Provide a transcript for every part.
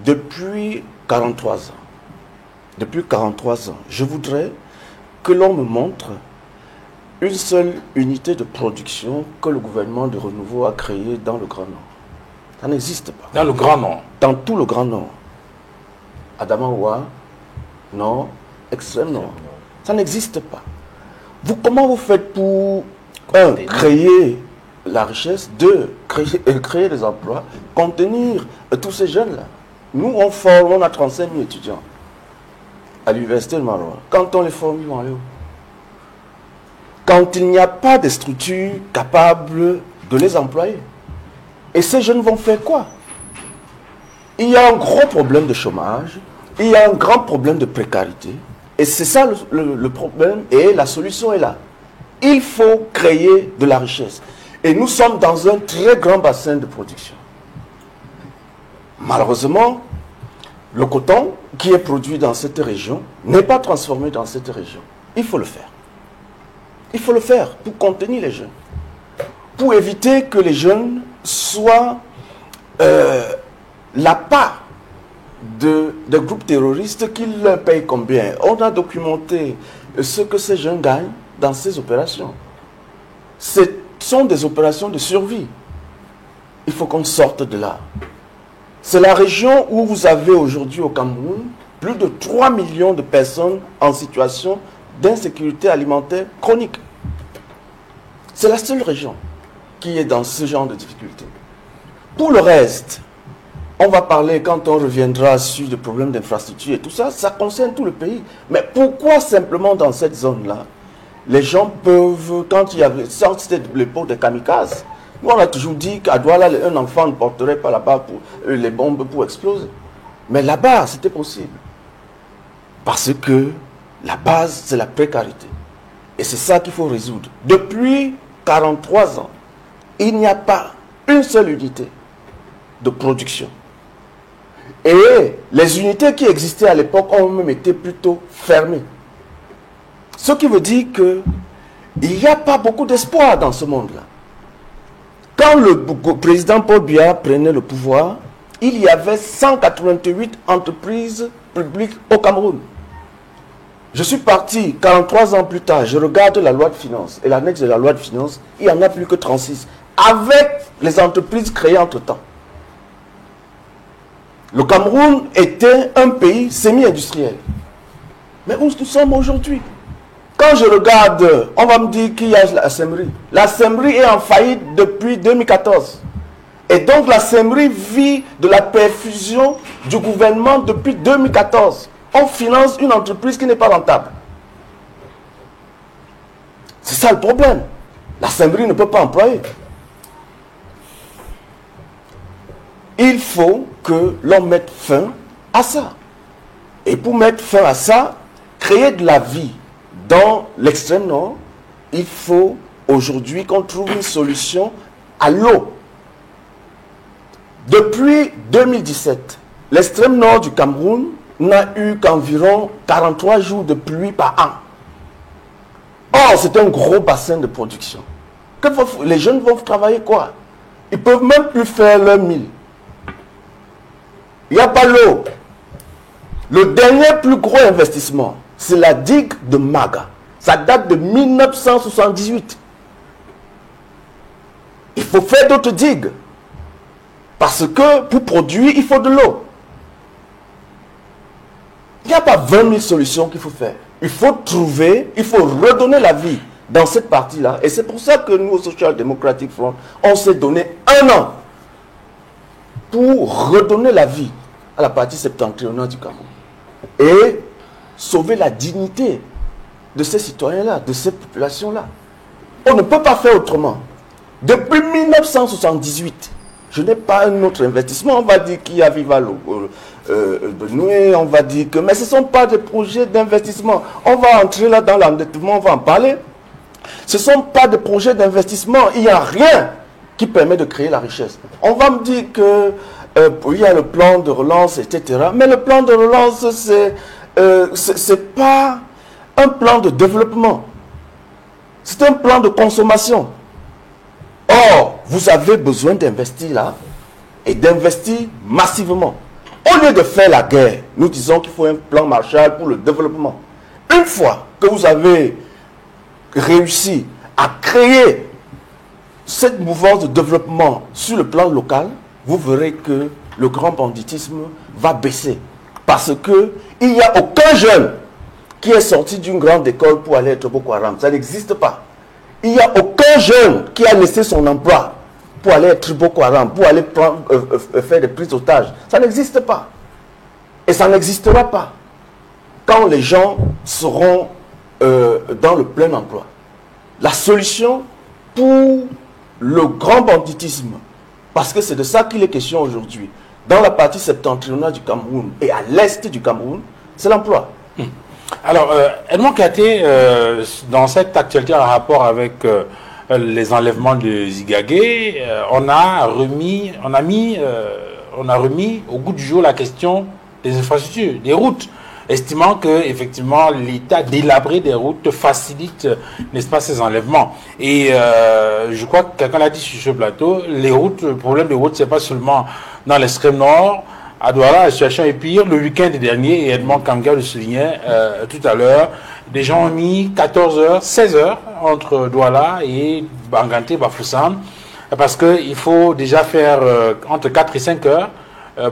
Depuis 43 ans, je voudrais que l'on me montre une seule unité de production que le gouvernement de Renouveau a créée dans le Grand Nord. Ça n'existe pas. Dans le Grand Nord? Dans tout le Grand Nord. Adamawa, Nord, Extrême Nord. Ça n'existe pas. Comment vous faites pour, créer la richesse, créer des emplois, contenir tous ces jeunes-là? Nous, on a 35 000 étudiants à l'université de Maroua. Quand on les forme, ils vont aller où? Quand il n'y a pas de structure capable de les employer. Et ces jeunes vont faire quoi? Il y a un gros problème de chômage, il y a un grand problème de précarité. Et c'est ça le problème, et la solution est là. Il faut créer de la richesse. Et nous sommes dans un très grand bassin de production. Malheureusement, le coton qui est produit dans cette région n'est pas transformé dans cette région. Il faut le faire. Il faut le faire pour contenir les jeunes. Pour éviter que les jeunes soient la part de groupes terroristes qui leur payent combien. On a documenté ce que ces jeunes gagnent dans ces opérations. Ce sont des opérations de survie. Il faut qu'on sorte de là. C'est la région où vous avez aujourd'hui au Cameroun plus de 3 millions de personnes en situation d'insécurité alimentaire chronique. C'est la seule région qui est dans ce genre de difficultés. Pour le reste, on va parler quand on reviendra sur les problèmes d'infrastructure et tout ça, ça concerne tout le pays. Mais pourquoi simplement dans cette zone-là, les gens peuvent, quand il y avait, c'était l'époque des kamikazes, nous on a toujours dit qu'à Douala, un enfant ne porterait pas là-bas les bombes pour exploser. Mais là-bas, c'était possible. Parce que la base, c'est la précarité. Et c'est ça qu'il faut résoudre. Depuis 43 ans, il n'y a pas une seule unité de production. Et les unités qui existaient à l'époque ont même été plutôt fermées. Ce qui veut dire qu'il n'y a pas beaucoup d'espoir dans ce monde-là. Quand le président Paul Biya prenait le pouvoir, il y avait 188 entreprises publiques au Cameroun. Je suis parti 43 ans plus tard, je regarde la loi de finances et l'annexe de la loi de finances, il n'y en a plus que 36, avec les entreprises créées entre-temps. Le Cameroun était un pays semi-industriel. Mais où nous sommes aujourd'hui? Quand je regarde, on va me dire qu'il y a la Semri. La Semri est en faillite depuis 2014. Et donc la Semri vit de la perfusion du gouvernement depuis 2014. On finance une entreprise qui n'est pas rentable. C'est ça le problème. La Semri ne peut pas employer. Il faut que l'on mette fin à ça. Et pour mettre fin à ça, créer de la vie dans l'extrême nord, il faut aujourd'hui qu'on trouve une solution à l'eau. Depuis 2017, l'extrême nord du Cameroun n'a eu qu'environ 43 jours de pluie par an. Or, c'est un gros bassin de production. Les jeunes vont travailler quoi? Ils ne peuvent même plus faire leur mille. Il n'y a pas l'eau. Le dernier plus gros investissement, c'est la digue de Maga. Ça date de 1978. Il faut faire d'autres digues. Parce que pour produire, il faut de l'eau. Il n'y a pas 20 000 solutions qu'il faut faire. Il faut trouver, il faut redonner la vie dans cette partie-là. Et c'est pour ça que nous, au Social Democratic Front, on s'est donné 1 an pour redonner la vie à la partie septentrionale du Cameroun. Et sauver la dignité de ces citoyens-là, de ces populations-là. On ne peut pas faire autrement. Depuis 1978, je n'ai pas un autre investissement. On va dire qu'il y a Viva de Noué, on va dire que... Mais ce ne sont pas des projets d'investissement. On va entrer là dans l'endettement, on va en parler. Ce ne sont pas des projets d'investissement. Il n'y a rien qui permet de créer la richesse. On va me dire que il y a le plan de relance, etc. Mais le plan de relance, c'est pas un plan de développement. C'est un plan de consommation. Or, vous avez besoin d'investir là et d'investir massivement. Au lieu de faire la guerre, nous disons qu'il faut un plan Marshall pour le développement. Une fois que vous avez réussi à créer cette mouvance de développement sur le plan local, vous verrez que le grand banditisme va baisser. Parce qu'il n'y a aucun jeune qui est sorti d'une grande école pour aller être Boko Haram. Ça n'existe pas. Il n'y a aucun jeune qui a laissé son emploi pour aller être Boko Haram, pour aller faire des prises d'otages. Ça n'existe pas. Et ça n'existera pas quand les gens seront dans le plein emploi. La solution pour le grand banditisme, parce que c'est de ça qu'il est question aujourd'hui, dans la partie septentrionale du Cameroun et à l'est du Cameroun, c'est l'emploi. Alors, Edmond Katé, dans cette actualité en rapport avec les enlèvements de Zigagé, on a remis au goût du jour la question des infrastructures, des routes, estimant que effectivement l'état délabré des routes facilite, n'est-ce pas, ces enlèvements. Et je crois que quelqu'un l'a dit sur ce plateau, les routes, le problème des routes, c'est pas seulement dans l'extrême nord. À Douala, la situation est pire. Le week-end dernier, et Edmond Kanga le soulignait tout à l'heure, des gens ont mis 14 heures, 16 heures entre Douala et Banganté, Bafoussam, parce qu'il faut déjà faire entre 4 et 5 heures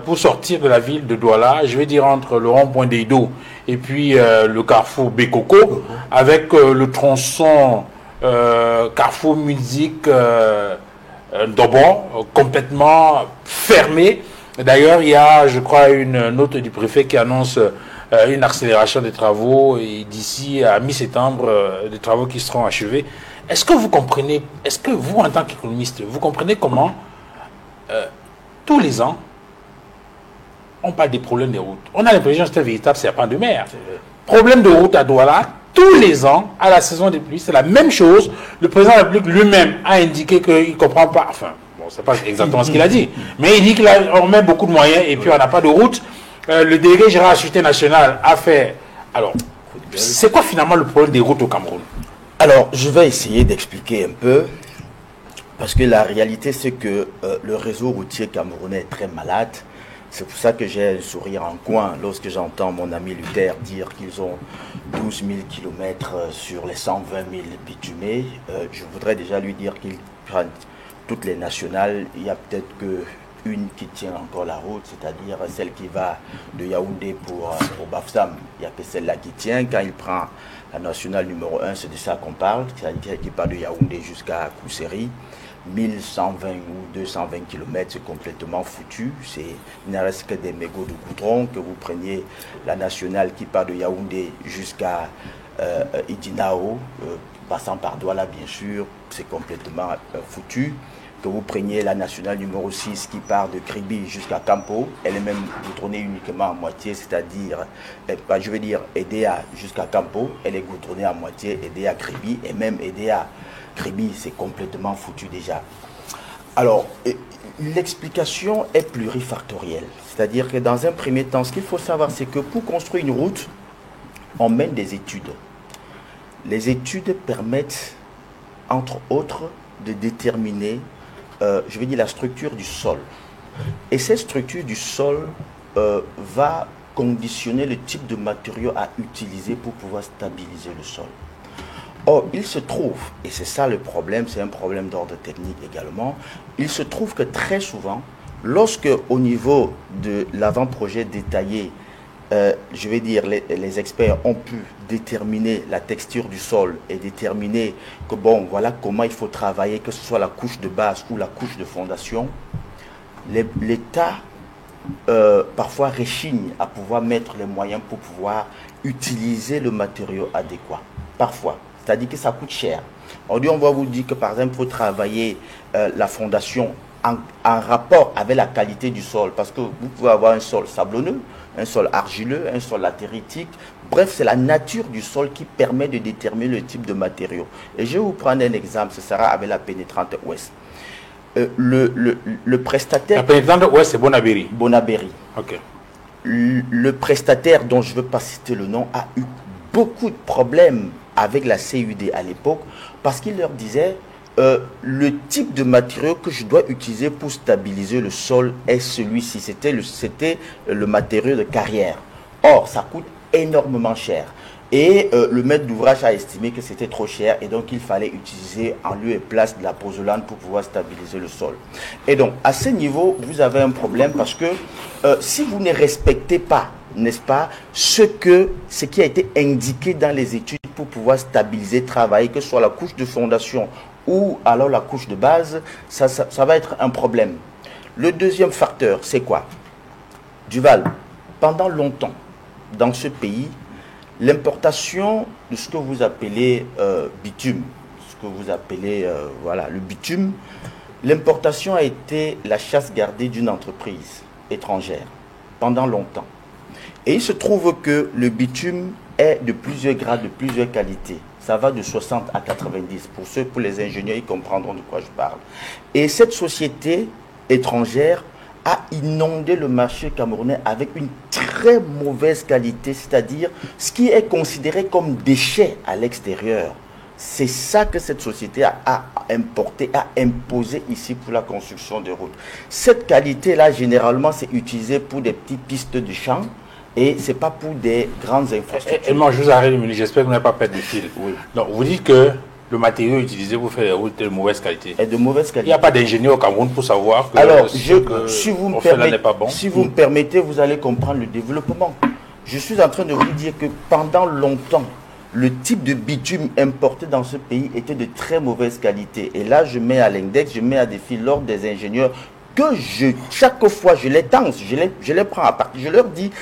pour sortir de la ville de Douala, je vais dire entre le rond-point d'Edo et puis le carrefour Bekoko, avec le tronçon carrefour musique Dobon, complètement fermé. D'ailleurs, il y a, je crois, une note du préfet qui annonce une accélération des travaux et d'ici à mi-septembre, des travaux qui seront achevés. Est-ce que vous comprenez, est-ce que vous, en tant qu'économiste, vous comprenez comment tous les ans, on parle des problèmes des routes. On a l'impression que c'est un véritable serpent de mer. Problème de route à Douala, tous les ans, à la saison des pluies, c'est la même chose. Le président de la République lui-même a indiqué qu'il ne comprend pas, enfin, bon, c'est pas exactement ce qu'il a dit, mais il dit qu'on met beaucoup de moyens et puis on n'a pas de route. Le délégué général de la Sûreté nationale a fait... Alors, c'est quoi finalement le problème des routes au Cameroun? Alors, je vais essayer d'expliquer un peu, parce que la réalité, c'est que le réseau routier camerounais est très malade. C'est pour ça que j'ai un sourire en coin lorsque j'entends mon ami Luther dire qu'ils ont 12 000 km sur les 120 000 bitumés. Je voudrais déjà lui dire qu'ils prennent toutes les nationales. Il y a peut-être qu'une qui tient encore la route, c'est-à-dire celle qui va de Yaoundé pour Bafoussam. Il n'y a que celle-là qui tient. Quand il prend la nationale numéro 1, c'est de ça qu'on parle, c'est-à-dire qui part de Yaoundé jusqu'à Kousséri. 1120 ou 220 km, c'est complètement foutu. Il ne reste que des mégots de goudron. Que vous preniez la nationale qui part de Yaoundé jusqu'à Idinao, passant par Douala bien sûr, c'est complètement foutu. Que vous preniez la nationale numéro 6 qui part de Kribi jusqu'à Campo, elle est même goudronnée uniquement à moitié, c'est-à-dire, je veux dire, Edea jusqu'à Campo, elle est goudronnée à moitié, Edea Kribi, et même Edea Kribi, c'est complètement foutu déjà. Alors, l'explication est plurifactorielle. C'est-à-dire que dans un premier temps, ce qu'il faut savoir, c'est que pour construire une route, on mène des études. Les études permettent, entre autres, de déterminer, je veux dire, la structure du sol. Et cette structure du sol va conditionner le type de matériaux à utiliser pour pouvoir stabiliser le sol. Or, il se trouve, et c'est ça le problème, c'est un problème d'ordre technique également, il se trouve que très souvent, lorsque au niveau de l'avant-projet détaillé, je vais dire, les experts ont pu déterminer la texture du sol et déterminer que bon, voilà comment il faut travailler, que ce soit la couche de base ou la couche de fondation, l'État parfois réchigne à pouvoir mettre les moyens pour pouvoir utiliser le matériau adéquat. Parfois. C'est-à-dire que ça coûte cher. Aujourd'hui, on va vous dire que, par exemple, il faut travailler la fondation en rapport avec la qualité du sol. Parce que vous pouvez avoir un sol sablonneux, un sol argileux, un sol latéritique. Bref, c'est la nature du sol qui permet de déterminer le type de matériaux. Et je vais vous prendre un exemple, ce sera avec la pénétrante ouest. Le prestataire... La pénétrante ouest, c'est Bonabéry. Bonabéry. Ok. Le prestataire, dont je ne veux pas citer le nom, a eu beaucoup de problèmes avec la CUD à l'époque, parce qu'il leur disait, le type de matériau que je dois utiliser pour stabiliser le sol est celui-ci. C'était le matériau de carrière. Or, ça coûte énormément cher. Et le maître d'ouvrage a estimé que c'était trop cher et donc il fallait utiliser en lieu et place de la pozzolane pour pouvoir stabiliser le sol. Et donc, à ce niveau, vous avez un problème parce que si vous ne respectez pas, n'est-ce pas, ce qui a été indiqué dans les études pour pouvoir stabiliser, travailler, que ce soit la couche de fondation ou alors la couche de base, ça va être un problème. Le deuxième facteur, c'est quoi? Duval, pendant longtemps, dans ce pays, l'importation de ce que vous appelez bitume, ce que vous appelez voilà, le bitume, l'importation a été la chasse gardée d'une entreprise étrangère pendant longtemps. Et il se trouve que le bitume est de plusieurs grades, de plusieurs qualités. Ça va de 60 à 90. Pour les ingénieurs, ils comprendront de quoi je parle. Et cette société étrangère a inondé le marché camerounais avec une très mauvaise qualité, c'est-à-dire ce qui est considéré comme déchet à l'extérieur. C'est ça que cette société a importé, a imposé ici pour la construction des routes. Cette qualité-là, généralement, c'est utilisé pour des petites pistes de champ et ce n'est pas pour des grandes infrastructures. Et moi, je vous arrête une minute, j'espère que vous n'avez pas perdu de fil. Oui. Donc, vous dites que le matériau utilisé pour faire les routes est de mauvaise qualité. Et de mauvaise qualité. Il n'y a pas d'ingénieur au Cameroun pour savoir que alors, si vous me permettez, vous allez comprendre le développement. Je suis en train de vous dire que pendant longtemps, le type de bitume importé dans ce pays était de très mauvaise qualité. Et là, je mets à l'index, je mets à défi l'ordre des ingénieurs que chaque fois, je les tense, je les prends à part. Je leur dis,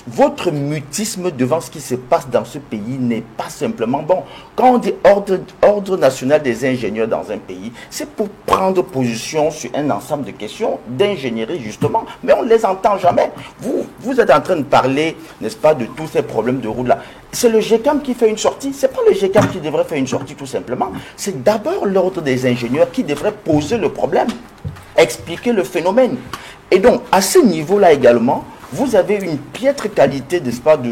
votre mutisme devant ce qui se passe dans ce pays n'est pas simplement bon. Quand on dit ordre national des ingénieurs dans un pays, c'est pour prendre position sur un ensemble de questions d'ingénierie, justement. Mais on ne les entend jamais. Vous êtes en train de parler, n'est-ce pas, de tous ces problèmes de route-là. C'est le GECAM qui fait une sortie. Ce n'est pas le GECAM qui devrait faire une sortie, tout simplement. C'est d'abord l'ordre des ingénieurs qui devrait poser le problème, expliquer le phénomène. Et donc, à ce niveau-là également, vous avez une piètre qualité, n'est-ce pas, de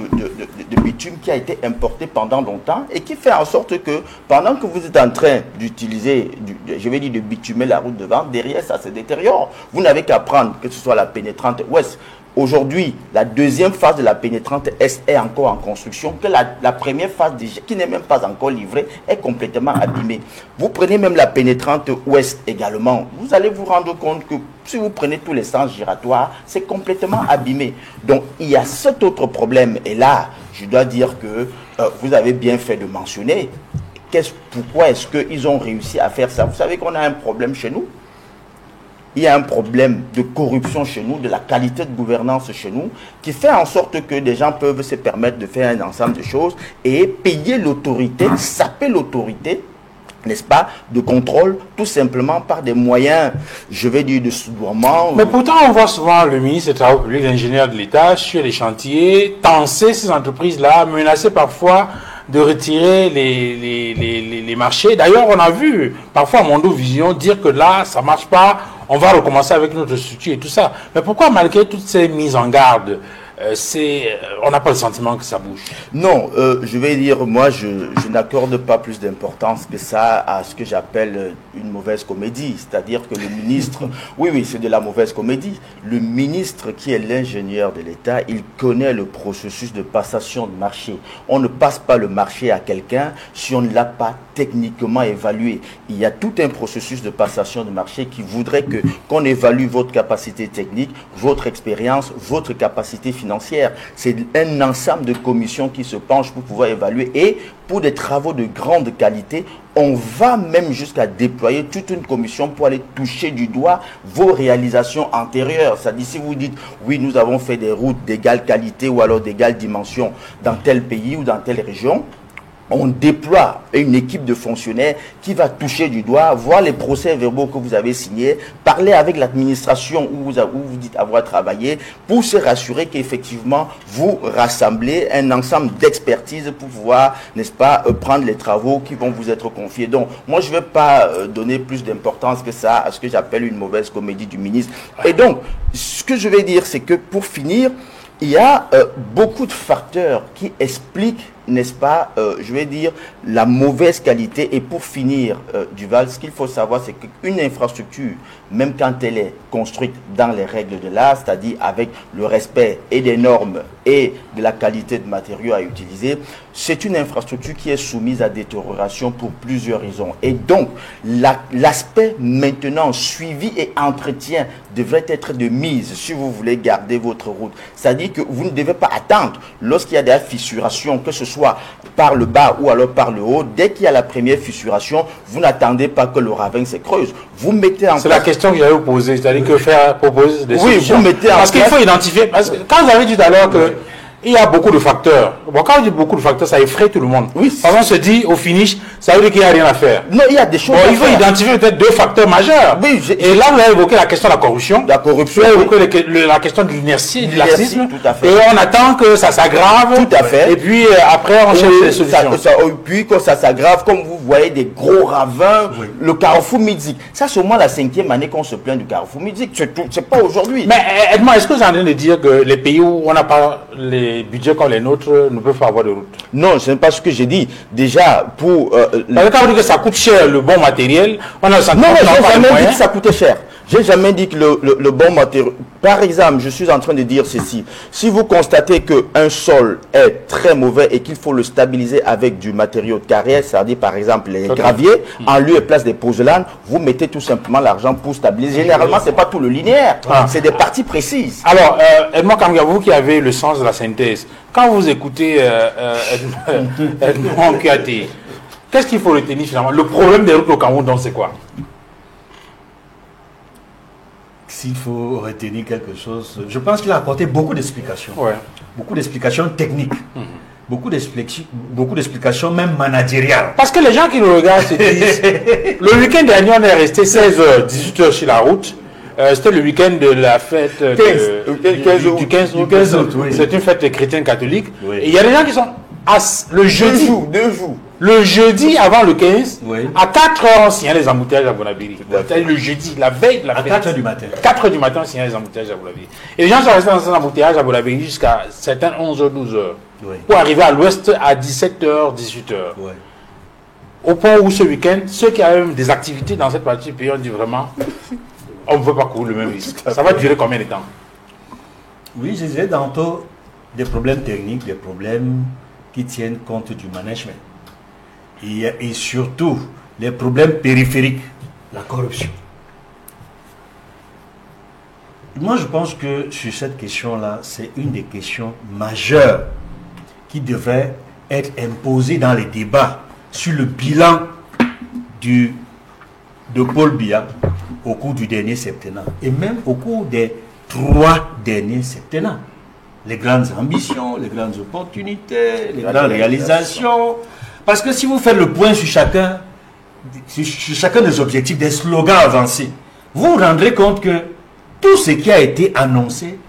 bitume qui a été importé pendant longtemps et qui fait en sorte que pendant que vous êtes en train d'utiliser, je vais dire de bitumer la route devant, derrière ça se détériore. Vous n'avez qu'à prendre, que ce soit la pénétrante ouest. Aujourd'hui, la deuxième phase de la pénétrante est encore en construction, que la première phase, qui n'est même pas encore livrée, est complètement abîmée. Vous prenez même la pénétrante ouest également, vous allez vous rendre compte que si vous prenez tous les sens giratoires, c'est complètement abîmé. Donc, il y a cet autre problème. Et là, je dois dire que vous avez bien fait de mentionner. Pourquoi est-ce qu'ils ont réussi à faire ça? Vous savez qu'on a un problème chez nous. Il y a un problème de corruption chez nous, de la qualité de gouvernance chez nous, qui fait en sorte que des gens peuvent se permettre de faire un ensemble de choses et payer l'autorité, saper l'autorité, n'est-ce pas, de contrôle, tout simplement par des moyens, je vais dire, de soudoiement. Mais pourtant, on voit souvent le ministre des Travaux publics, l'ingénieur de l'État, sur les chantiers, tenser ces entreprises-là, menacer parfois de retirer les marchés. D'ailleurs, on a vu parfois Mondo Vision dire que là, ça ne marche pas, on va recommencer avec notre structure et tout ça. Mais pourquoi, malgré toutes ces mises en garde, on n'a pas le sentiment que ça bouge? Non, je vais dire, moi, je n'accorde pas plus d'importance que ça à ce que j'appelle une mauvaise comédie. C'est-à-dire que le ministre, oui, c'est de la mauvaise comédie. Le ministre qui est l'ingénieur de l'État, il connaît le processus de passation de marché. On ne passe pas le marché à quelqu'un si on ne l'a pas techniquement évalué. Il y a tout un processus de passation de marché qui voudrait qu'on évalue votre capacité technique, votre expérience, votre capacité financière. C'est un ensemble de commissions qui se penchent pour pouvoir évaluer. Et pour des travaux de grande qualité, on va même jusqu'à déployer toute une commission pour aller toucher du doigt vos réalisations antérieures. C'est-à-dire, si vous dites, oui, nous avons fait des routes d'égale qualité ou alors d'égale dimension dans tel pays ou dans telle région, on déploie une équipe de fonctionnaires qui va toucher du doigt, voir les procès-verbaux que vous avez signés, parler avec l'administration où vous dites avoir travaillé, pour se rassurer qu'effectivement, vous rassemblez un ensemble d'expertise pour pouvoir, n'est-ce pas, prendre les travaux qui vont vous être confiés. Donc, moi, je ne vais pas donner plus d'importance que ça à ce que j'appelle une mauvaise comédie du ministre. Et donc, ce que je vais dire, c'est que pour finir, il y a beaucoup de facteurs qui expliquent n'est-ce pas, je vais dire, la mauvaise qualité. Et pour finir, Duval, ce qu'il faut savoir, c'est qu'une infrastructure, même quand elle est construite dans les règles de l'art, c'est-à-dire avec le respect et des normes et de la qualité de matériaux à utiliser, c'est une infrastructure qui est soumise à détérioration pour plusieurs raisons. Et donc, l'aspect maintenant suivi et entretien devrait être de mise si vous voulez garder votre route. C'est-à-dire que vous ne devez pas attendre lorsqu'il y a des fissurations, que ce soit par le bas ou alors par le haut. Dès qu'il y a la première fissuration, vous n'attendez pas que le ravin se creuse. Vous mettez en place... C'est la question que j'avais vous poser, c'est-à-dire que faire proposer des solutions. Oui, vous mettez en place... Parce qu'il faut identifier... Parce que quand vous avez dit tout à l'heure que il y a beaucoup de facteurs. Bon, quand on dit beaucoup de facteurs, ça effraie tout le monde. Oui. Parce qu'on se dit, au finish, ça veut dire qu'il n'y a rien à faire. Non, il y a des choses il faut identifier peut-être 2 facteurs majeurs. Oui, et là, vous avez évoqué la question de la corruption. La corruption. Vous avez évoqué la question de l'inertie, du laxisme. Tout à fait. Et on attend que ça s'aggrave. Tout à fait. Et puis, après, on cherche des solutions. Puis, quand ça s'aggrave, comme vous voyez, des gros ravins, le carrefour Midzik. Ça, c'est au moins la 5e année qu'on se plaint du carrefour Midzik. C'est pas aujourd'hui. Mais, Edmond, est-ce que vous êtes en train de dire que les pays où on n'a pas les budgets comme les nôtres ne peuvent pas avoir de route? Non, ce n'est pas ce que j'ai dit. Déjà, pour... quand on dit que ça coûte cher le bon matériel, on a le sentiment non, qu'on j'ai n'a pas les jamais dit moyens. que ça coûtait cher. J'ai jamais dit que le bon matériel... Par exemple, je suis en train de dire ceci. Si vous constatez qu'un sol est très mauvais et qu'il faut le stabiliser avec du matériau de carrière, c'est-à-dire par exemple les graviers, en lieu et place des pozzolans, vous mettez tout simplement l'argent pour stabiliser. Généralement, c'est pas tout le linéaire. C'est des parties précises. Alors, Edmond Kamga, vous qui avez le sens de la synthèse, quand vous écoutez Edmond Kouyaté, qu'est-ce qu'il faut retenir finalement? Le problème des routes au Cameroun, donc, c'est quoi? S'il faut retenir quelque chose, je pense qu'il a apporté beaucoup d'explications. Ouais. Beaucoup d'explications techniques. Beaucoup d'explications même managériales. Parce que les gens qui nous regardent se disent, le week-end dernier, on est resté 16h, 18h sur la route. C'était le week-end de la fête du 15 août. Oui. C'est une fête chrétienne catholique. Oui. Et il y a des gens qui sont le jeudi. 2 jours. Le jeudi avant le 15, Oui. à 4h, on signale les embouteillages à Bonabéry. C'est-à-dire le jeudi, la veille de la À fête. 4h du matin. 4h du matin, on signale les embouteillages à Bonabéry. Et les gens sont restés dans ces embouteillages à Bonabéry jusqu'à certains 11h, 12h. Oui. Pour arriver à l'ouest à 17h, 18h. Ouais. Au point où ce week-end, ceux qui avaient des activités dans cette partie du pays ont dit vraiment, on ne veut pas courir le même risque. Ça va durer combien de temps? Oui, je disais tantôt des problèmes techniques, des problèmes qui tiennent compte du management. Et surtout, les problèmes périphériques, la corruption. Moi, je pense que sur cette question-là, c'est une des questions majeures qui devrait être imposée dans les débats sur le bilan de Paul Biya au cours du dernier septennat et même au cours des 3 derniers septennats. Les grandes ambitions, les grandes opportunités, les grandes réalisations. Parce que si vous faites le point sur chacun des objectifs, des slogans avancés, vous vous rendrez compte que tout ce qui a été annoncé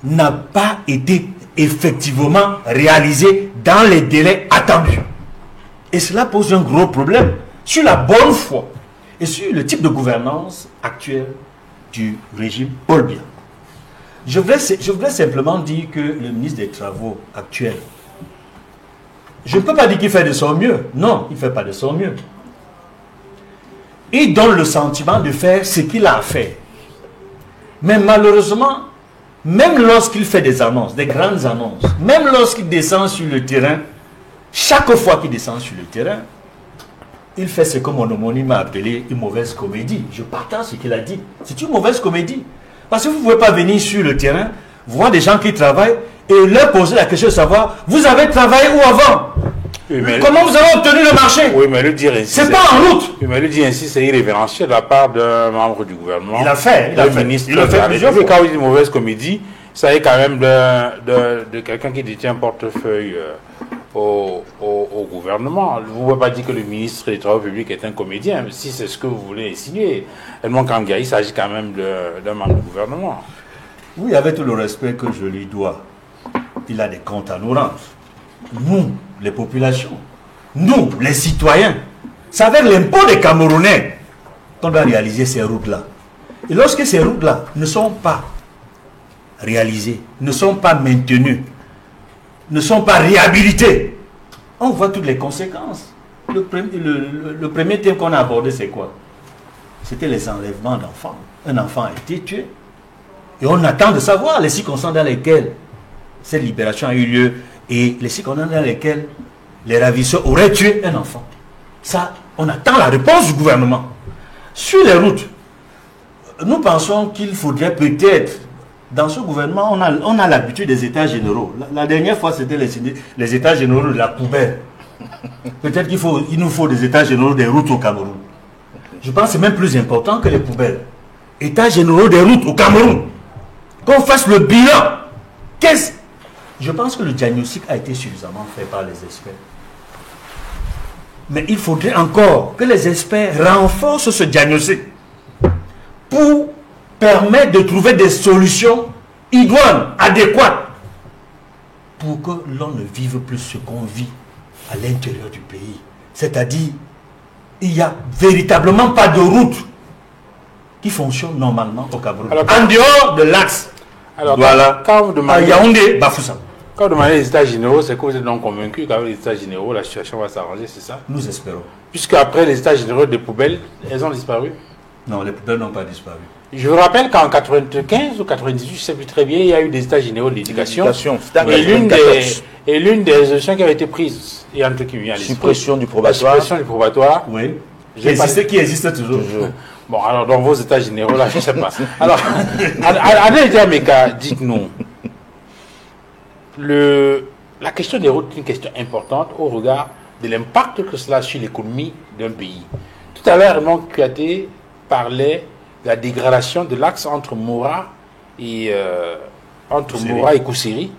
n'a pas été effectivement réalisé dans les délais attendus. Et cela pose un gros problème sur la bonne foi et sur le type de gouvernance actuelle du régime Paul Biya. Je voudrais simplement dire que le ministre des Travaux actuel, je ne peux pas dire qu'il fait de son mieux. Non, il ne fait pas de son mieux. Il donne le sentiment de faire ce qu'il a à faire. Mais malheureusement, même lorsqu'il fait des annonces, des grandes annonces, même lorsqu'il descend sur le terrain, chaque fois qu'il descend sur le terrain, il fait ce que mon homonyme a appelé une mauvaise comédie. Je partage ce qu'il a dit. C'est une mauvaise comédie. Parce que vous ne pouvez pas venir sur le terrain, voir des gens qui travaillent et leur poser la question de savoir, vous avez travaillé où avant? Oui, Comment vous avez obtenu le marché? Oui, mais le dire ainsi. C'est pas en route. Oui, mais le dire ainsi, c'est irrévérencieux de la part d'un membre du gouvernement. Il a fait. Ministre. Il a fait plusieurs fois. Quand il dit mauvaise comédie, ça est quand même de quelqu'un qui détient un portefeuille au gouvernement. Vous ne pouvez pas dire que le ministre des Travaux publics est un comédien, si c'est ce que vous voulez insinuer. Edmond Kamga, il s'agit quand même d'un membre du gouvernement. Oui, avec tout le respect que je lui dois, il a des comptes à nous rendre. Nous, les populations, nous, les citoyens, c'est avec l'impôt des Camerounais qu'on doit réaliser ces routes-là. Et lorsque ces routes-là ne sont pas réalisées, ne sont pas maintenues, ne sont pas réhabilités, on voit toutes les conséquences. Le premier thème qu'on a abordé, c'est quoi? C'était les enlèvements d'enfants. Un enfant a été tué. Et on attend de savoir les circonstances dans lesquelles cette libération a eu lieu et les circonstances dans lesquelles les ravisseurs auraient tué un enfant. Ça, on attend la réponse du gouvernement. Sur les routes, nous pensons qu'il faudrait peut-être, dans ce gouvernement, on a l'habitude des états généraux. La dernière fois, c'était les états généraux de la poubelle. Peut-être qu'il nous faut des états généraux des routes au Cameroun. Je pense que c'est même plus important que les poubelles. États généraux des routes au Cameroun. Qu'on fasse le bilan. Je pense que le diagnostic a été suffisamment fait par les experts. Mais il faudrait encore que les experts renforcent ce diagnostic pour permettre de trouver des solutions idoines, adéquates, pour que l'on ne vive plus ce qu'on vit à l'intérieur du pays. C'est-à-dire, il n'y a véritablement pas de route qui fonctionne normalement au Cameroun. Alors, en dehors de l'axe, voilà, à Yaoundé, Bafoussam. Quand vous demandez les états généraux, c'est que vous êtes donc convaincu qu'avec les états généraux, la situation va s'arranger, c'est ça? Nous espérons. Puisque après les états généraux des poubelles, elles ont disparu? Non, les poubelles n'ont pas disparu. Je vous rappelle qu'en 95 ou 98, je ne sais plus très bien, il y a eu des états généraux de l'éducation. Et l'une des résolutions qui avait été prise, et entre qui vient suppression du probatoire. La suppression du probatoire. Oui. Qui existe toujours. Bon, alors dans vos états généraux, là, je ne sais pas. Alors, Adel Diameka, dites-nous, la question des routes est une question importante au regard de l'impact que cela a sur l'économie d'un pays. Tout à l'heure, Raymond Kouyaté parlait de la dégradation de l'axe entre Mora et Koussiri.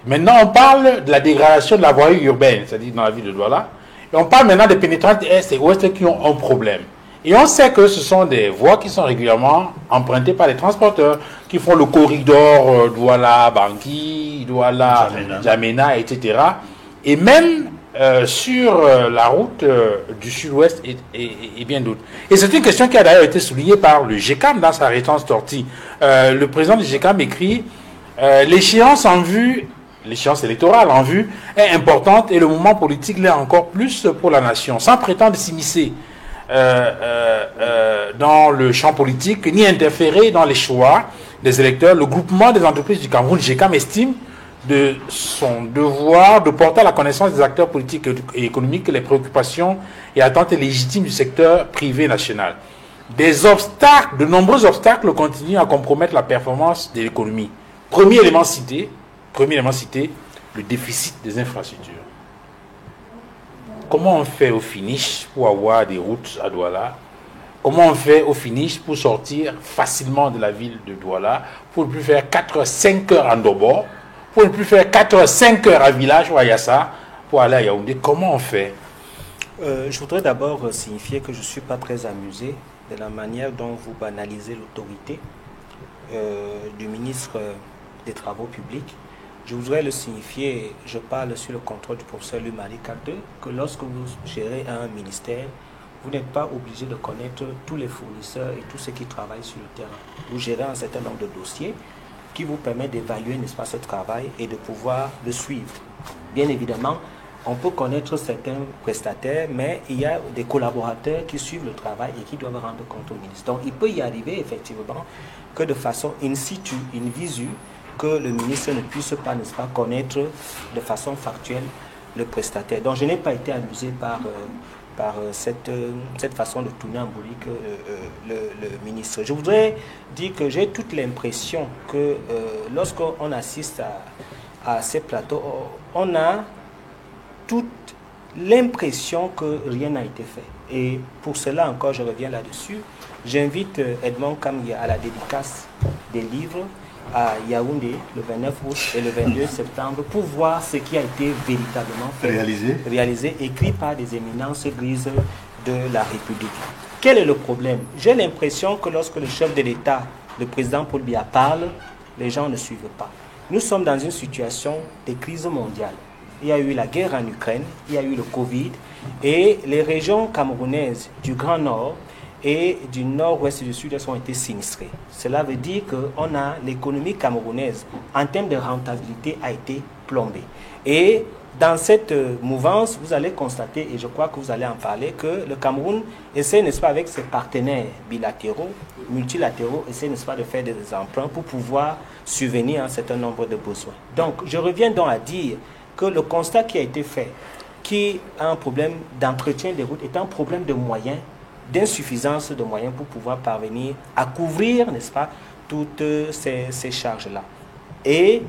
Maintenant, on parle de la dégradation de la voirie urbaine, c'est-à-dire dans la ville de Douala. Et on parle maintenant des pénétrantes est et ouest qui ont un problème. Et on sait que ce sont des voies qui sont régulièrement empruntées par les transporteurs qui font le corridor Douala, Bangui, Douala, Djamena, etc. Et même sur la route du sud-ouest et bien d'autres. Et c'est une question qui a d'ailleurs été soulignée par le GECAM dans sa récente sortie. Le président du GECAM écrit l'échéance électorale en vue est importante et le mouvement politique l'est encore plus pour la nation, sans prétendre s'immiscer dans le champ politique ni interférer dans les choix des électeurs. Le groupement des entreprises du Cameroun, GECAM, estime de son devoir de porter à la connaissance des acteurs politiques et économiques les préoccupations et attentes légitimes du secteur privé national. De nombreux obstacles continuent à compromettre la performance de l'économie. Premier élément cité, le déficit des infrastructures. Comment on fait au finish pour avoir des routes à Douala? Comment on fait au finish pour sortir facilement de la ville de Douala, pour ne plus faire 4-5 heures en Dobor, pour ne plus faire 4-5 heures à Village ou à Yassa, pour aller à Yaoundé? Comment on fait? Je voudrais d'abord signifier que je ne suis pas très amusé de la manière dont vous banalisez l'autorité du ministre des Travaux publics. Je voudrais le signifier, je parle sur le contrôle du professeur Lumari Kate, que lorsque vous gérez un ministère, vous n'êtes pas obligé de connaître tous les fournisseurs et tous ceux qui travaillent sur le terrain. Vous gérez un certain nombre de dossiers qui vous permettent d'évaluer, n'est-ce pas, ce travail et de pouvoir le suivre. Bien évidemment, on peut connaître certains prestataires, mais il y a des collaborateurs qui suivent le travail et qui doivent rendre compte au ministre. Donc, il peut y arriver effectivement que de façon in situ, in visu, que le ministre ne puisse pas, n'est-ce pas, connaître de façon factuelle le prestataire. Donc, je n'ai pas été amusé par cette façon de tourner en bourrique le ministre. Je voudrais dire que j'ai toute l'impression que lorsqu'on assiste à ces plateaux, on a toute l'impression que rien n'a été fait. Et pour cela encore, je reviens là-dessus, j'invite Edmond Kamia à la dédicace des livres à Yaoundé le 29 août et le 22 septembre pour voir ce qui a été véritablement fait, réalisé, écrit par des éminences grises de la République. Quel est le problème? J'ai l'impression que lorsque le chef de l'État, le président Paul Biya parle, les gens ne suivent pas. Nous sommes dans une situation de crise mondiale. Il y a eu la guerre en Ukraine, il y a eu le Covid, et les régions camerounaises du Grand Nord et du nord-ouest et du sud-est ont été sinistrés. Cela veut dire que l'économie camerounaise, en termes de rentabilité, a été plombée. Et dans cette mouvance, vous allez constater, et je crois que vous allez en parler, que le Cameroun essaie, n'est-ce pas, avec ses partenaires bilatéraux, multilatéraux, essaie, n'est-ce pas, de faire des emprunts pour pouvoir subvenir à un certain nombre de besoins. Donc, je reviens donc à dire que le constat qui a été fait, qui a un problème d'entretien des routes, est un problème de moyens, d'insuffisance de moyens pour pouvoir parvenir à couvrir, n'est-ce pas, toutes ces charges-là. Et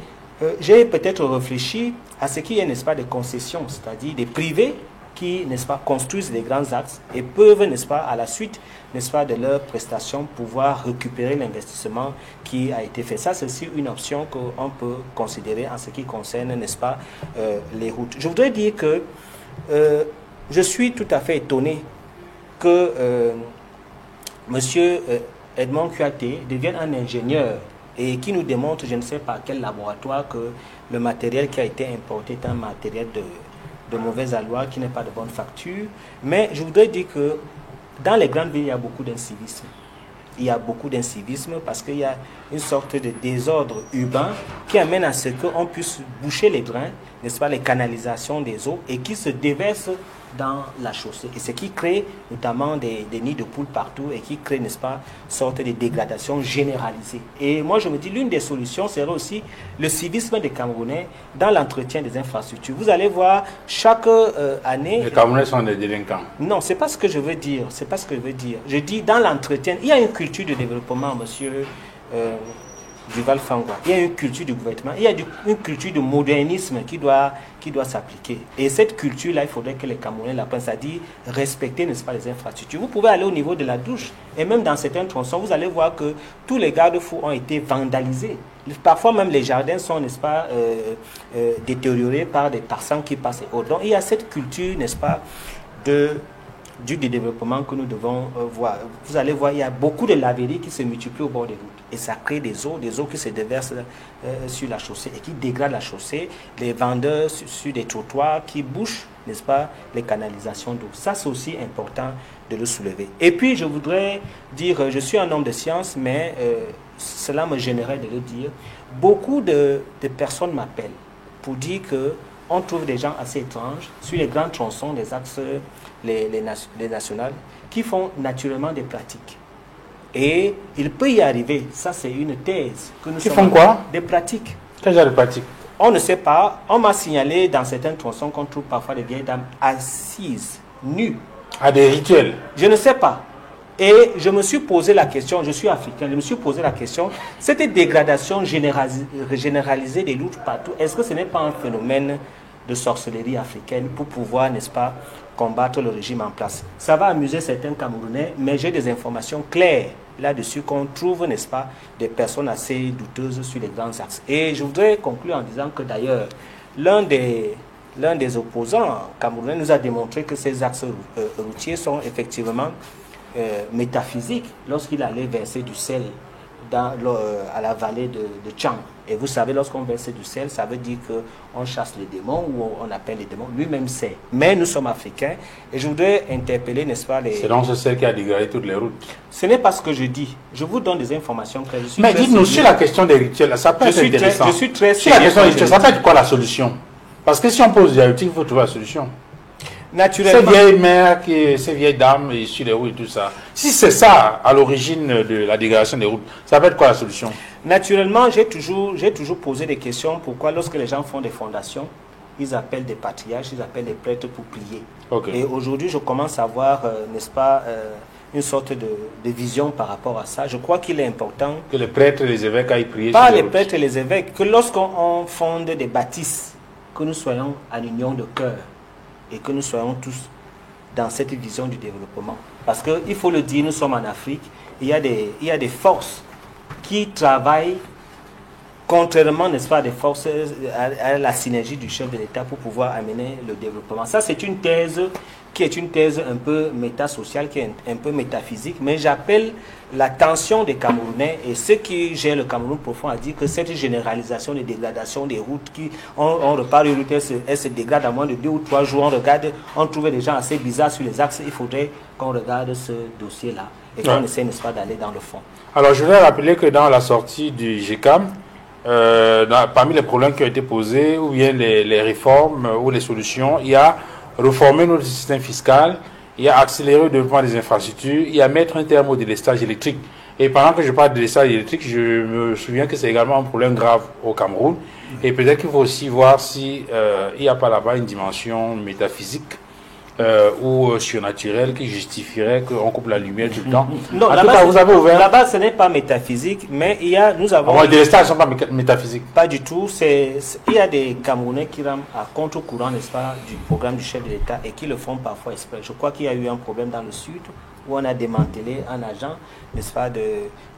j'ai peut-être réfléchi à ce qu'il y a, n'est-ce pas, des concessions, c'est-à-dire des privés qui, n'est-ce pas, construisent des grands axes et peuvent, n'est-ce pas, à la suite, n'est-ce pas, de leurs prestations, pouvoir récupérer l'investissement qui a été fait. Ça, c'est aussi une option qu'on peut considérer en ce qui concerne, n'est-ce pas, les routes. Je voudrais dire que je suis tout à fait étonné que Monsieur Edmond Kouyaté devienne un ingénieur et qui nous démontre, je ne sais pas quel laboratoire, que le matériel qui a été importé est un matériel de mauvaise allure, qui n'est pas de bonne facture. Mais je voudrais dire que dans les grandes villes, il y a beaucoup d'incivisme. Il y a beaucoup d'incivisme parce qu'il y a une sorte de désordre urbain qui amène à ce qu'on puisse boucher les drains, n'est-ce pas, les canalisations des eaux, et qui se déversent dans la chaussée. Et ce qui crée notamment des nids de poules partout et qui crée, n'est-ce pas, une sorte de dégradation généralisée. Et moi, je me dis, l'une des solutions serait aussi le civisme des Camerounais dans l'entretien des infrastructures. Vous allez voir, chaque année... Les Camerounais sont des délinquants. Non, c'est pas ce que je veux dire. C'est pas ce que je veux dire. Je dis, dans l'entretien, il y a une culture de développement, monsieur Duval Fangwa. Il y a une culture du gouvernement. Il y a une culture de modernisme qui doit s'appliquer. Et cette culture-là, il faudrait que les Camerounais la prennent, c'est-à-dire respecter, n'est-ce pas, les infrastructures. Vous pouvez aller au niveau de la douche. Et même dans certains tronçons, vous allez voir que tous les garde-fous ont été vandalisés. Parfois même les jardins sont, n'est-ce pas, détériorés par des passants qui passent et autres. Donc il y a cette culture, n'est-ce pas, du développement que nous devons voir. Vous allez voir, il y a beaucoup de laveries qui se multiplient au bord des routes. Et ça crée des eaux qui se déversent sur la chaussée et qui dégradent la chaussée. Les vendeurs sur des trottoirs qui bouchent, n'est-ce pas, les canalisations d'eau. Ça, c'est aussi important de le soulever. Et puis, je voudrais dire, je suis un homme de science, mais cela me gênerait de le dire. Beaucoup de personnes m'appellent pour dire qu'on trouve des gens assez étranges sur les grands tronçons des axes, les nationales, qui font naturellement des pratiques. Et il peut y arriver, ça c'est une thèse, que nous font quoi? Des pratiques. Quel genre de pratiques? On ne sait pas. On m'a signalé dans certains tronçons qu'on trouve parfois des vieilles dames assises, nues. À des rituels? Je ne sais pas. Et je me suis posé la question, je suis africain, je me suis posé la question, cette dégradation généralisée des routes partout, est-ce que ce n'est pas un phénomène de sorcellerie africaine pour pouvoir, n'est-ce pas, combattre le régime en place? Ça va amuser certains Camerounais, mais j'ai des informations claires là-dessus qu'on trouve, n'est-ce pas, des personnes assez douteuses sur les grands axes. Et je voudrais conclure en disant que d'ailleurs, l'un des opposants camerounais nous a démontré que ces axes routiers sont effectivement métaphysiques lorsqu'il allait verser du sel à la vallée de Tchang. Et vous savez, lorsqu'on verse du sel, ça veut dire qu'on chasse les démons ou on appelle les démons. Lui-même sait. Mais nous sommes africains et je voudrais interpeller, n'est-ce pas, les... C'est donc ce sel qui a dégradé toutes les routes. Ce n'est pas ce que je dis. Je vous donne des informations claires. Mais dites-nous, sur la question des rituels, ça peut être intéressant. Je suis très sur la question des rituels, ça peut être quoi la solution? Parce que si on pose des rituels, il faut trouver la solution. Naturellement. Ces vieilles mères, ces vieilles dames sur les routes et tout ça. Si c'est ça à l'origine de la dégradation des routes, ça va être quoi la solution? Naturellement, j'ai toujours posé des questions. Pourquoi lorsque les gens font des fondations, ils appellent des patriarches, ils appellent des prêtres pour prier. Okay. Et aujourd'hui, je commence à avoir, n'est-ce pas, une sorte de vision par rapport à ça. Je crois qu'il est important que les prêtres et les évêques aillent prier. Pas les prêtres et les évêques, que lorsqu'on fonde des bâtisses, que nous soyons en union de cœur. Et que nous soyons tous dans cette vision du développement. Parce qu'il faut le dire, nous sommes en Afrique, il y a des forces qui travaillent contrairement, n'est-ce pas, des forces à la synergie du chef de l'État pour pouvoir amener le développement. Ça, c'est une thèse qui est une thèse un peu métasociale, qui est un peu métaphysique, mais j'appelle l'attention des Camerounais et ceux qui gèrent le Cameroun profond à dire que cette généralisation de dégradation des routes, on repart une route, elle se dégrade à moins de 2 ou 3 jours, on trouve des gens assez bizarres sur les axes, il faudrait qu'on regarde ce dossier-là et qu'on essaie, n'est-ce pas, d'aller dans le fond. Alors, je voudrais rappeler que dans la sortie du GECAM, parmi les problèmes qui ont été posés, ou bien les réformes ou les solutions, il y a reformer notre système fiscal, il y a accélérer le développement des infrastructures, il y a mettre un terme au délestage électrique. Et pendant que je parle de délestage électrique, je me souviens que c'est également un problème grave au Cameroun. Et peut-être qu'il faut aussi voir si il n'y a pas là-bas une dimension métaphysique ou surnaturelle qui justifierait qu'on coupe la lumière tout le temps. Non, en tout cas, vous avez ouvert. Là-bas, ce n'est pas métaphysique, mais nous avons. Les délestages ne sont pas métaphysiques. Pas du tout. Il y a des Camerounais qui rament à contre-courant, n'est-ce pas, du programme du chef de l'État et qui le font parfois exprès. Je crois qu'il y a eu un problème dans le sud où on a démantelé un agent, n'est-ce pas, de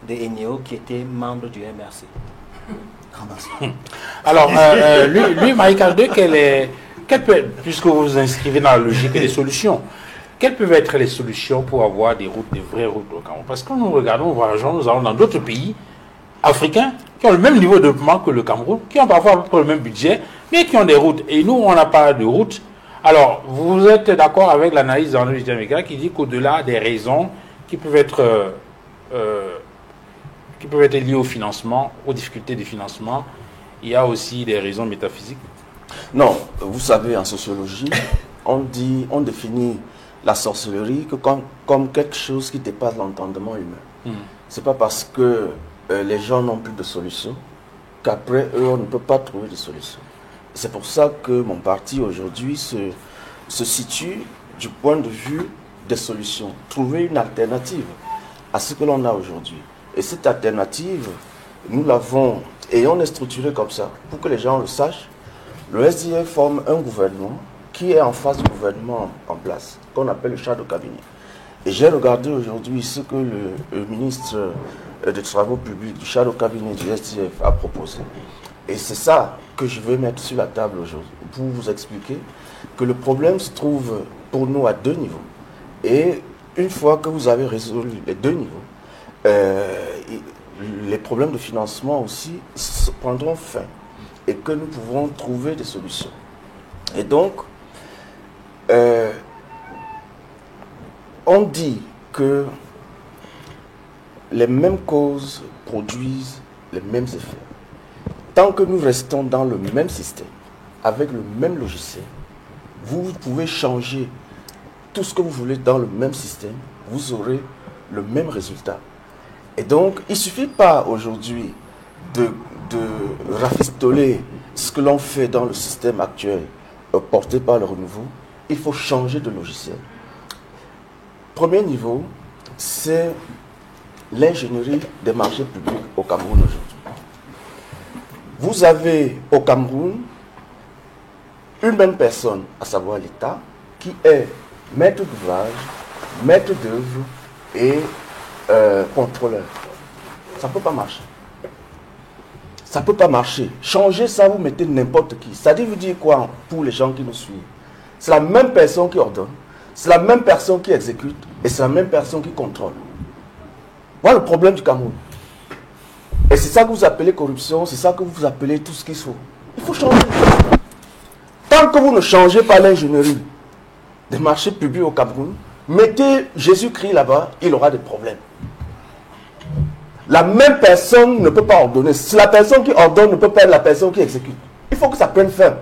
Eneo qui était membre du MRC. Alors, lui Maïk Aldé, puisque vous vous inscrivez dans la logique des solutions, quelles peuvent être les solutions pour avoir des routes, des vraies routes au Cameroun? Parce que quand nous regardons, nous allons dans d'autres pays africains qui ont le même niveau de développement que le Cameroun, qui ont parfois le même budget, mais qui ont des routes. Et nous, on n'a pas de routes. Alors, vous êtes d'accord avec l'analyse d'André Djameka qui dit qu'au-delà des raisons qui peuvent être liées au financement, aux difficultés de financement, il y a aussi des raisons métaphysiques? Non, vous savez, en sociologie, on définit la sorcellerie que comme quelque chose qui dépasse l'entendement humain. C'est pas parce que les gens n'ont plus de solutions qu'après eux, on ne peut pas trouver de solutions. C'est pour ça que mon parti aujourd'hui se situe du point de vue des solutions. Trouver une alternative à ce que l'on a aujourd'hui. Et cette alternative, nous l'avons, et on est structuré comme ça, pour que les gens le sachent. Le SDF forme un gouvernement qui est en face du gouvernement en place, qu'on appelle le shadow cabinet. Et j'ai regardé aujourd'hui ce que le ministre des Travaux publics du shadow cabinet du SDF a proposé. Et c'est ça que je vais mettre sur la table aujourd'hui, pour vous expliquer que le problème se trouve pour nous à 2 niveaux. Et une fois que vous avez résolu les 2 niveaux, les problèmes de financement aussi prendront fin et que nous pouvons trouver des solutions. Et donc, on dit que les mêmes causes produisent les mêmes effets. Tant que nous restons dans le même système, avec le même logiciel, vous pouvez changer tout ce que vous voulez dans le même système, vous aurez le même résultat. Et donc, il ne suffit pas aujourd'hui de rafistoler ce que l'on fait dans le système actuel porté par le renouveau. Il faut changer de logiciel. Premier niveau, c'est l'ingénierie des marchés publics au Cameroun aujourd'hui. Vous avez au Cameroun une même personne, à savoir l'État, qui est maître d'ouvrage, maître d'œuvre et contrôleur. Ça ne peut pas marcher. Ça ne peut pas marcher. Changer ça, vous mettez n'importe qui. Ça veut dire quoi pour les gens qui nous suivent? C'est la même personne qui ordonne, c'est la même personne qui exécute et c'est la même personne qui contrôle. Voilà le problème du Cameroun. Et c'est ça que vous appelez corruption, c'est ça que vous appelez tout ce qu'il faut. Il faut changer. Tant que vous ne changez pas l'ingénierie des marchés publics au Cameroun, mettez Jésus-Christ là-bas, il aura des problèmes. La même personne ne peut pas ordonner. Si la personne qui ordonne ne peut pas être la personne qui exécute. Il faut que ça prenne fin.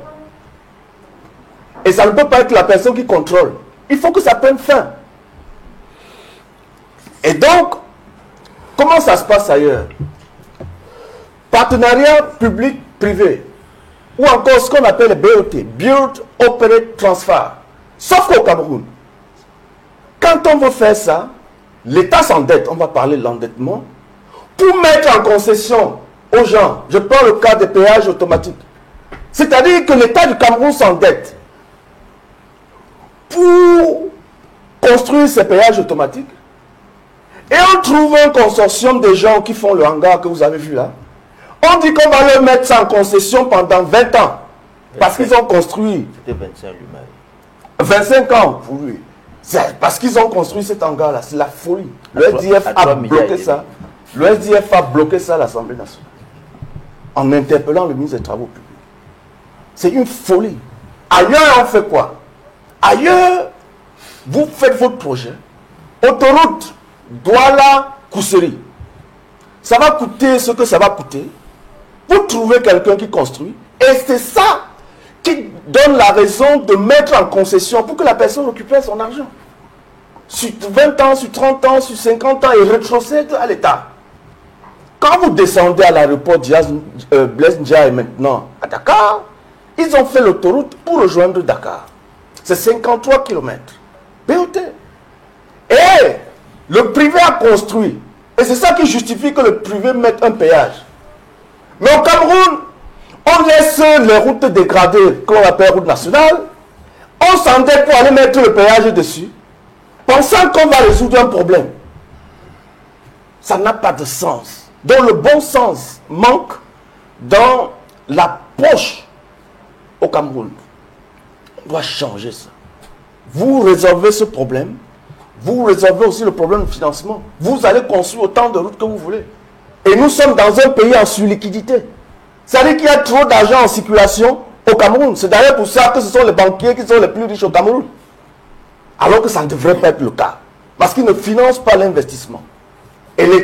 Et ça ne peut pas être la personne qui contrôle. Il faut que ça prenne fin. Et donc, comment ça se passe ailleurs? Partenariat public-privé. Ou encore ce qu'on appelle le BOT, Build, Operate, Transfer. Sauf qu'au Cameroun, quand on veut faire ça, l'État s'endette, on va parler de l'endettement, pour mettre en concession aux gens. Je prends le cas des péages automatiques. C'est-à-dire que l'État du Cameroun s'endette pour construire ces péages automatiques. Et on trouve un consortium de gens qui font le hangar que vous avez vu là. On dit qu'on va leur mettre ça en concession pendant 20 ans. Parce qu'ils ont construit. C'était 25 lui-même. 25 ans pour lui. C'est parce qu'ils ont construit cet hangar-là. C'est la folie. Le SDF a bloqué ça. Le SDF a bloqué ça à l'Assemblée nationale. En interpellant le ministre des Travaux publics. C'est une folie. Ailleurs, on fait quoi? Ailleurs, vous faites votre projet. Autoroute, Douala, Kousséri. Ça va coûter ce que ça va coûter. Vous trouvez quelqu'un qui construit. Et c'est ça qui donne la raison de mettre en concession pour que la personne récupère son argent. Sur 20 ans, sur 30 ans, sur 50 ans, et rétrocède à l'État. Quand vous descendez à l'aéroport Blaise Ndiaye maintenant à Dakar, ils ont fait l'autoroute pour rejoindre Dakar. C'est 53 km. BOT. Et le privé a construit. Et c'est ça qui justifie que le privé mette un péage. Mais au Cameroun, on laisse les routes dégradées, qu'on appelle route nationale. On s'endette pour aller mettre le péage dessus, pensant qu'on va résoudre un problème. Ça n'a pas de sens. Donc le bon sens manque dans la poche au Cameroun. On doit changer ça. Vous résolvez ce problème. Vous résolvez aussi le problème de financement. Vous allez construire autant de routes que vous voulez. Et nous sommes dans un pays en surliquidité. C'est-à-dire qu'il y a trop d'argent en circulation au Cameroun. C'est d'ailleurs pour ça que ce sont les banquiers qui sont les plus riches au Cameroun. Alors que ça ne devrait pas être le cas. Parce qu'ils ne financent pas l'investissement. Et les